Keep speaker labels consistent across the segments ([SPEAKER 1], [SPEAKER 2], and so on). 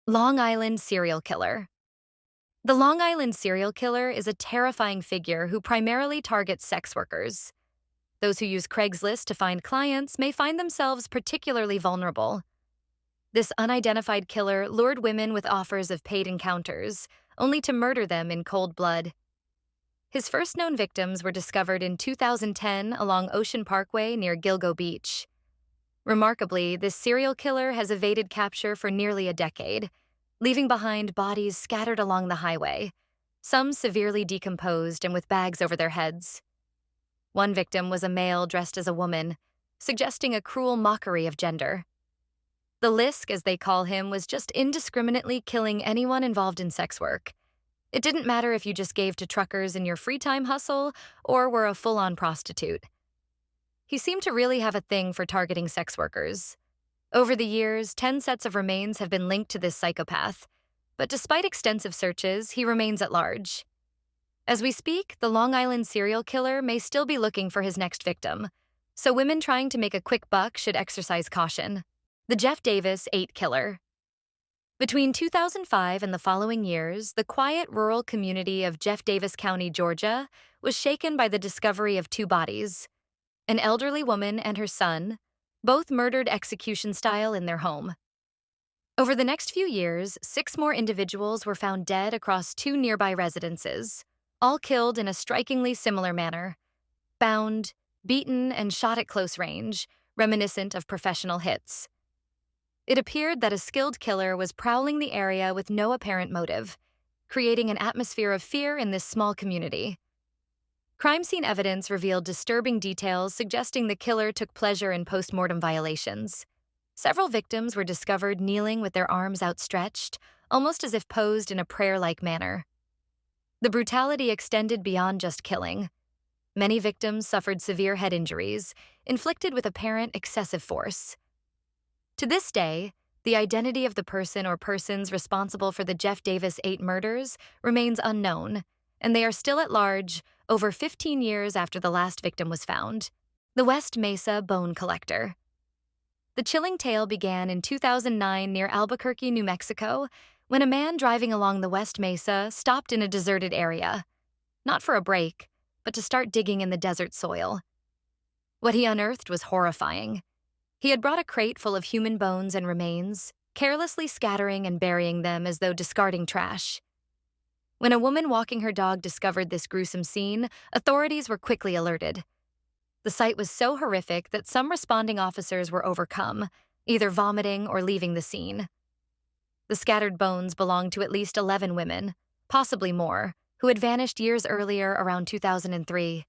[SPEAKER 1] Long Island serial killer. The Long Island serial killer is a terrifying figure who primarily targets sex workers. Those who use Craigslist to find clients may find themselves particularly vulnerable. This unidentified killer lured women with offers of paid encounters, only to murder them in cold blood. His first known victims were discovered in 2010 along Ocean Parkway near Gilgo Beach. Remarkably, this serial killer has evaded capture for nearly a decade, leaving behind bodies scattered along the highway, some severely decomposed and with bags over their heads. One victim was a male dressed as a woman, suggesting a cruel mockery of gender. The Lisk, as they call him, was just indiscriminately killing anyone involved in sex work. It didn't matter if you just gave to truckers in your free time hustle or were a full-on prostitute. He seemed to really have a thing for targeting sex workers. Over the years, 10 sets of remains have been linked to this psychopath, but despite extensive searches, he remains at large. As we speak, the Long Island serial killer may still be looking for his next victim, so women trying to make a quick buck should exercise caution. The Jeff Davis 8 killer. Between 2005 and the following years, the quiet rural community of Jeff Davis County, Georgia, was shaken by the discovery of two bodies: an elderly woman and her son, both murdered execution style in their home. Over the next few years, 6 more individuals were found dead across 2 nearby residences, all killed in a strikingly similar manner: bound, beaten, and shot at close range, reminiscent of professional hits. It appeared that a skilled killer was prowling the area with no apparent motive, creating an atmosphere of fear in this small community. Crime scene evidence revealed disturbing details suggesting the killer took pleasure in post-mortem violations. Several victims were discovered kneeling with their arms outstretched, almost as if posed in a prayer-like manner. The brutality extended beyond just killing. Many victims suffered severe head injuries, inflicted with apparent excessive force. To this day, the identity of the person or persons responsible for the Jeff Davis 8 murders remains unknown, and they are still at large over 15 years after the last victim was found. The West Mesa Bone Collector. The chilling tale began in 2009 near Albuquerque, New Mexico, when a man driving along the West Mesa stopped in a deserted area, not for a break, but to start digging in the desert soil. What he unearthed was horrifying. He had brought a crate full of human bones and remains, carelessly scattering and burying them as though discarding trash. When a woman walking her dog discovered this gruesome scene, authorities were quickly alerted. The sight was so horrific that some responding officers were overcome, either vomiting or leaving the scene. The scattered bones belonged to at least 11 women, possibly more, who had vanished years earlier around 2003.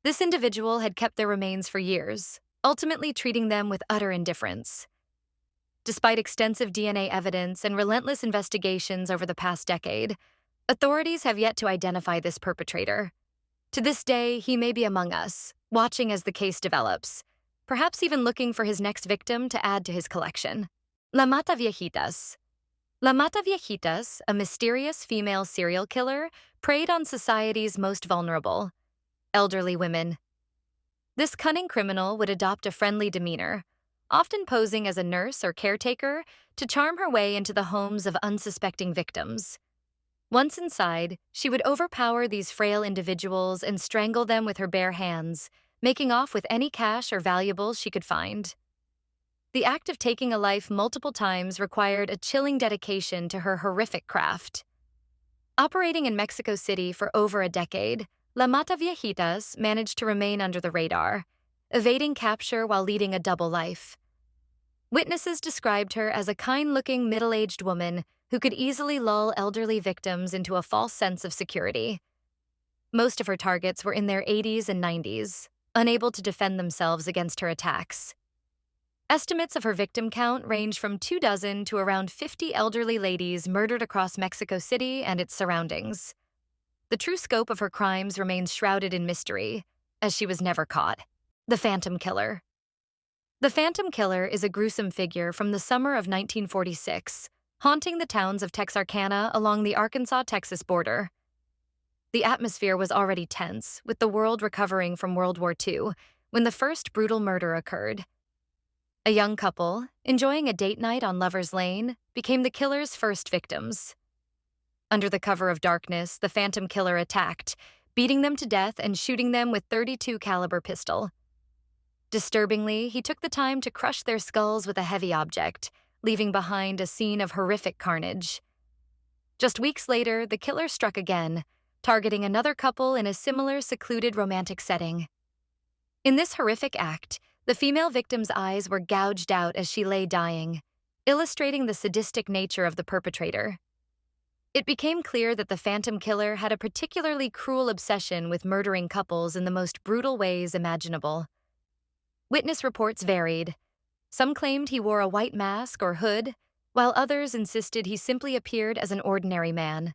[SPEAKER 1] This individual had kept their remains for years, ultimately treating them with utter indifference. Despite extensive DNA evidence and relentless investigations over the past decade, authorities have yet to identify this perpetrator. To this day, he may be among us, watching as the case develops, perhaps even looking for his next victim to add to his collection. La Mata Viejitas. La Mata Viejitas, a mysterious female serial killer, preyed on society's most vulnerable: elderly women. This cunning criminal would adopt a friendly demeanor, often posing as a nurse or caretaker, to charm her way into the homes of unsuspecting victims. Once inside, she would overpower these frail individuals and strangle them with her bare hands, making off with any cash or valuables she could find. The act of taking a life multiple times required a chilling dedication to her horrific craft. Operating in Mexico City for over a decade, La Mata Viejitas managed to remain under the radar, evading capture while leading a double life. Witnesses described her as a kind-looking middle-aged woman who could easily lull elderly victims into a false sense of security. Most of her targets were in their 80s and 90s, unable to defend themselves against her attacks. Estimates of her victim count range from 24 to around 50 elderly ladies murdered across Mexico City and its surroundings. The true scope of her crimes remains shrouded in mystery, as she was never caught. The Phantom Killer. The Phantom Killer is a gruesome figure from the summer of 1946, haunting the towns of Texarkana along the Arkansas-Texas border. The atmosphere was already tense, with the world recovering from World War II, when the first brutal murder occurred. A young couple, enjoying a date night on Lover's Lane, became the killer's first victims. Under the cover of darkness, the Phantom Killer attacked, beating them to death and shooting them with .32 caliber pistol. Disturbingly, he took the time to crush their skulls with a heavy object, leaving behind a scene of horrific carnage. Just weeks later, the killer struck again, targeting another couple in a similar secluded romantic setting. In this horrific act, the female victim's eyes were gouged out as she lay dying, illustrating the sadistic nature of the perpetrator. It became clear that the Phantom Killer had a particularly cruel obsession with murdering couples in the most brutal ways imaginable. Witness reports varied. Some claimed he wore a white mask or hood, while others insisted he simply appeared as an ordinary man.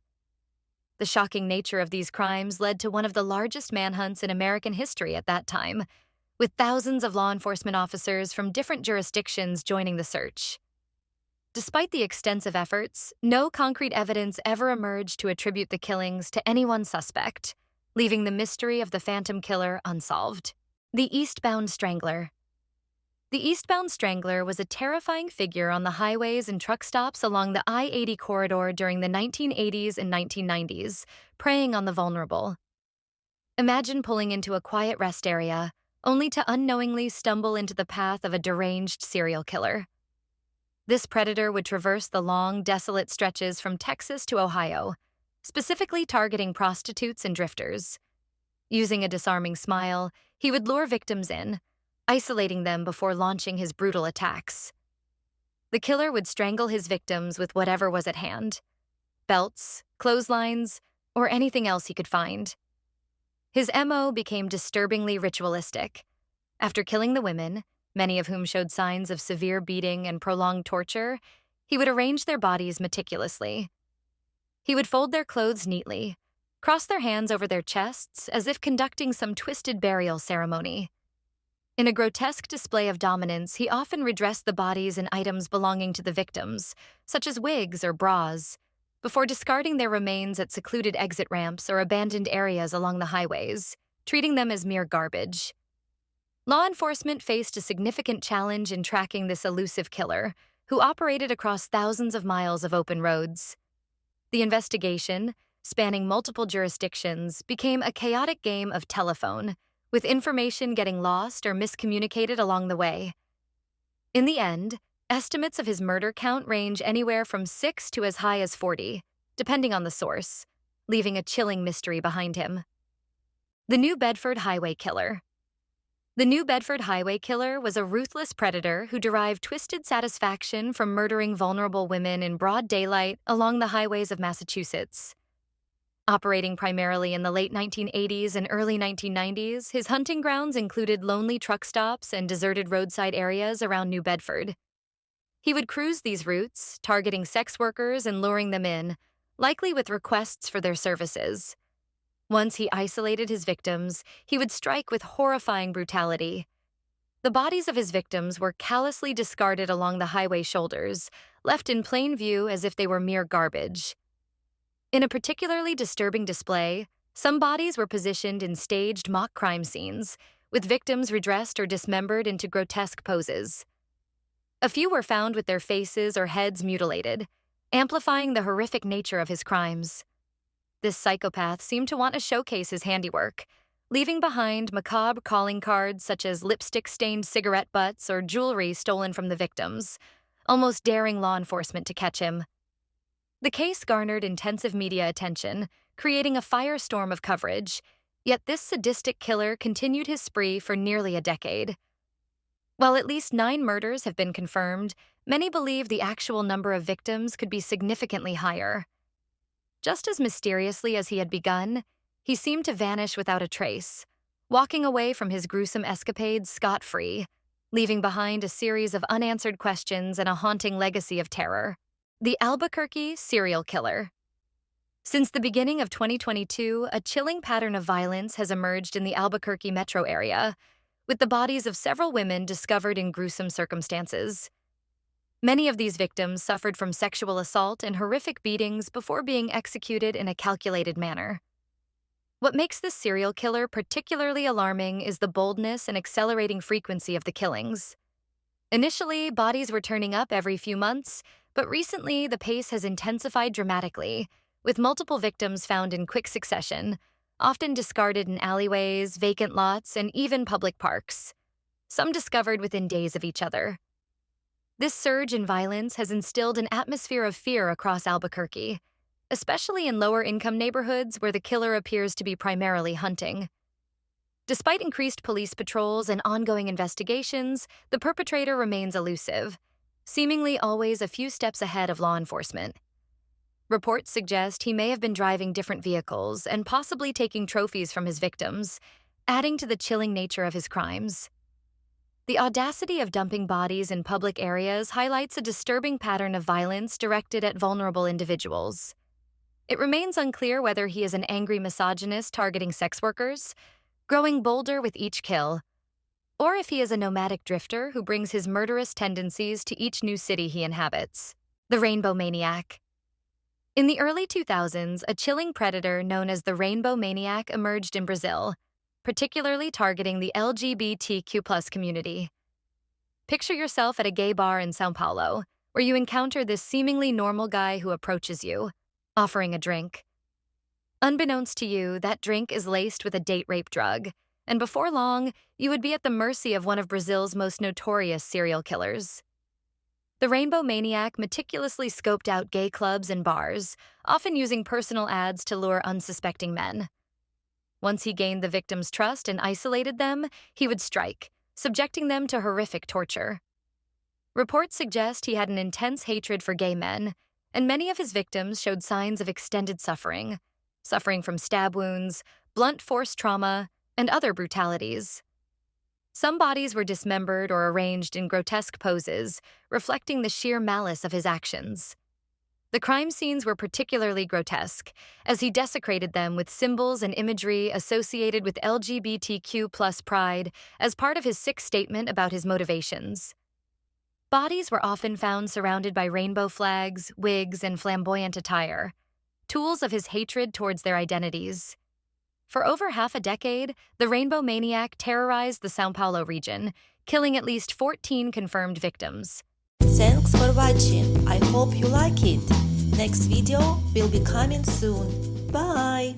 [SPEAKER 1] The shocking nature of these crimes led to one of the largest manhunts in American history at that time, with thousands of law enforcement officers from different jurisdictions joining the search. Despite the extensive efforts, no concrete evidence ever emerged to attribute the killings to any one suspect, leaving the mystery of the Phantom Killer unsolved. The Eastbound Strangler. The Eastbound Strangler was a terrifying figure on the highways and truck stops along the I-80 corridor during the 1980s and 1990s, preying on the vulnerable. Imagine pulling into a quiet rest area, only to unknowingly stumble into the path of a deranged serial killer. This predator would traverse the long, desolate stretches from Texas to Ohio, specifically targeting prostitutes and drifters. Using a disarming smile, he would lure victims in, isolating them before launching his brutal attacks. The killer would strangle his victims with whatever was at hand: belts, clotheslines, or anything else he could find. His MO became disturbingly ritualistic. After killing the women, many of whom showed signs of severe beating and prolonged torture, he would arrange their bodies meticulously. He would fold their clothes neatly, cross their hands over their chests as if conducting some twisted burial ceremony. In a grotesque display of dominance, he often redressed the bodies and items belonging to the victims, such as wigs or bras, before discarding their remains at secluded exit ramps or abandoned areas along the highways, treating them as mere garbage. Law enforcement faced a significant challenge in tracking this elusive killer, who operated across thousands of miles of open roads. The investigation, spanning multiple jurisdictions, became a chaotic game of telephone, with information getting lost or miscommunicated along the way. In the end, estimates of his murder count range anywhere from 6 to as high as 40, depending on the source, leaving a chilling mystery behind him. The New Bedford Highway Killer. The New Bedford Highway Killer was a ruthless predator who derived twisted satisfaction from murdering vulnerable women in broad daylight along the highways of Massachusetts. Operating primarily in the late 1980s and early 1990s, his hunting grounds included lonely truck stops and deserted roadside areas around New Bedford. He would cruise these routes, targeting sex workers and luring them in, likely with requests for their services. Once he isolated his victims, he would strike with horrifying brutality. The bodies of his victims were callously discarded along the highway shoulders, left in plain view as if they were mere garbage. In a particularly disturbing display, some bodies were positioned in staged mock crime scenes, with victims redressed or dismembered into grotesque poses. A few were found with their faces or heads mutilated, amplifying the horrific nature of his crimes. This psychopath seemed to want to showcase his handiwork, leaving behind macabre calling cards such as lipstick-stained cigarette butts or jewelry stolen from the victims, almost daring law enforcement to catch him. The case garnered intensive media attention, creating a firestorm of coverage, yet this sadistic killer continued his spree for nearly a decade. While at least 9 murders have been confirmed, many believe the actual number of victims could be significantly higher. Just as mysteriously as he had begun, he seemed to vanish without a trace, walking away from his gruesome escapades scot-free, leaving behind a series of unanswered questions and a haunting legacy of terror. The Albuquerque Serial Killer. Since the beginning of 2022, a chilling pattern of violence has emerged in the Albuquerque metro area, with the bodies of several women discovered in gruesome circumstances. Many of these victims suffered from sexual assault and horrific beatings before being executed in a calculated manner. What makes this serial killer particularly alarming is the boldness and accelerating frequency of the killings. Initially, bodies were turning up every few months, But recently, the pace has intensified dramatically, with multiple victims found in quick succession, often discarded in alleyways, vacant lots, and even public parks, some discovered within days of each other. This surge in violence has instilled an atmosphere of fear across Albuquerque, especially in lower-income neighborhoods where the killer appears to be primarily hunting. Despite increased police patrols and ongoing investigations, the perpetrator remains elusive, seemingly always a few steps ahead of law enforcement. Reports suggest he may have been driving different vehicles and possibly taking trophies from his victims, adding to the chilling nature of his crimes. The audacity of dumping bodies in public areas highlights a disturbing pattern of violence directed at vulnerable individuals. It remains unclear whether he is an angry misogynist targeting sex workers, growing bolder with each kill, or if he is a nomadic drifter who brings his murderous tendencies to each new city he inhabits. The Rainbow Maniac. In the early 2000s, a chilling predator known as the Rainbow Maniac emerged in Brazil, particularly targeting the LGBTQ+ community. Picture yourself at a gay bar in São Paulo, where you encounter this seemingly normal guy who approaches you, offering a drink. Unbeknownst to you, that drink is laced with a date rape drug, and before long, you would be at the mercy of one of Brazil's most notorious serial killers. The Rainbow Maniac meticulously scoped out gay clubs and bars, often using personal ads to lure unsuspecting men. Once he gained the victim's trust and isolated them, he would strike, subjecting them to horrific torture. Reports suggest he had an intense hatred for gay men, and many of his victims showed signs of extended suffering from stab wounds, blunt force trauma, and other brutalities. Some bodies were dismembered or arranged in grotesque poses, reflecting the sheer malice of his actions. The crime scenes were particularly grotesque, as he desecrated them with symbols and imagery associated with LGBTQ+ pride as part of his sick statement about his motivations. Bodies were often found surrounded by rainbow flags, wigs, and flamboyant attire, tools of his hatred towards their identities. For over half a decade, the Rainbow Maniac terrorized the São Paulo region, killing at least 14 confirmed victims.
[SPEAKER 2] Thanks for watching. I hope you like it. Next video will be coming soon. Bye!